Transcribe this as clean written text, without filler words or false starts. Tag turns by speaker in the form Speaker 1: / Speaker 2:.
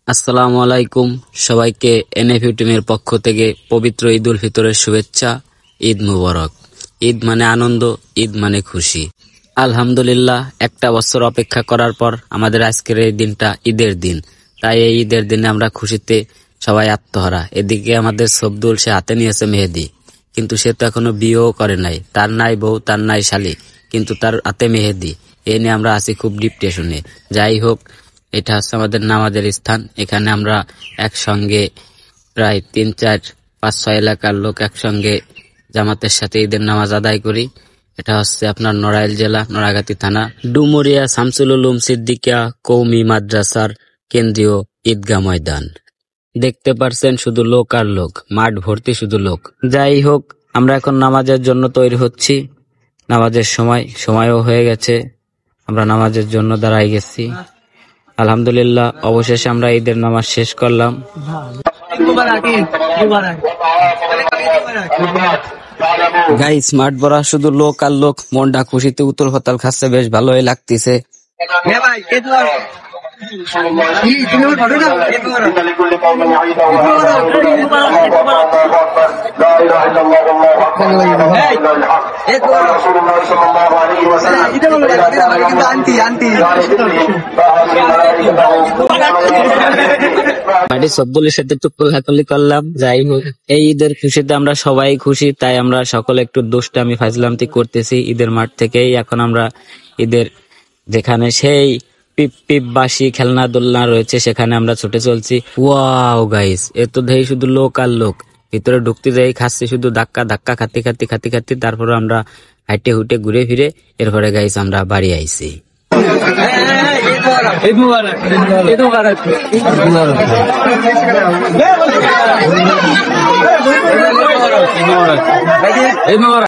Speaker 1: আসসালামু আলাইকুম, সবাইকে এনএফইউ টিমের পক্ষ থেকে পবিত্র ঈদ উল ফিতরের শুভেচ্ছা। ঈদ মুবারক। ঈদ মানে আনন্দ, ঈদ মানে খুশি। আলহামদুলিল্লাহ, একটা বছর অপেক্ষা করার পর আমাদের আজকের এই দিনটা ঈদের দিন। তাই এই ঈদের দিনে আমরা খুশিতে সবাই আত্মহারা। এদিকে আমাদের সবদুল, সে হাতে নিয়েছে মেহেদি, কিন্তু সে তো এখনো বিয়েও করে নাই। তার নাই বউ, তার নাই শালি, কিন্তু তার হাতে মেহেদি। এ নিয়ে আমরা আছি খুব ডিপ্রেশনে। যাই হোক, এটা হচ্ছে আমাদের নামাজের স্থান। এখানে আমরা একসঙ্গে প্রায় 3, 4, 5, 6 এলাকার লোক একসঙ্গে জামাতের সাথে ঈদের নামাজ আদায় করি। এটা হচ্ছে আপনার নড়াইল জেলা, নোড়াগাতি থানা, ডুমুরিয়া শামসুল উলুম সিদ্দিকিয়া কওমি মাদ্রাসার কেন্দ্রীয় ঈদগাহ ময়দান। দেখতে পারছেন শুধু লোক আর লোক, মাঠ ভর্তি শুধু লোক। যাই হোক, আমরা এখন নামাজের জন্য তৈরি হচ্ছি। নামাজের সময়ও হয়ে গেছে, আমরা নামাজের জন্য দাঁড়াই গেছি। আলহামদুলিল্লাহ, অবশেষে আমরা ঈদের নামাজ শেষ করলাম। গাইস, মাঠ ভরা শুধু লোক আর লোক, মনটা খুশিতে উতল পাতাল খাচ্ছে, বেশ ভালোই লাগতেছে। সবদুলের সাথে একটু কোলাকুলি করলাম। যাই হোক, এই ঈদের খুশিতে আমরা সবাই খুশি, তাই আমরা সকলে একটু দুষ্টামি ফাজলামতি করতেছি ঈদের মাঠ থেকেই। এখন আমরা ঈদের যেখানে সেই পিপ পিপ বাসি খেলনা দোলনা রয়েছে, সেখানে আমরা ছুটে চলছি। ওয়াও গাইস, এ তো দেই শুধু লোক আর লোক। ভিতরে ঢুকতে যাই খাচ্ছি শুধু ধাক্কা ধাক্কা, খাতি খাতি খাতি খাতি। তারপরে আমরা হাইটে হুটে ঘুরে ফিরে এরপরে গাইস আমরা বাড়ি আইছি। ঈদ মুবারক।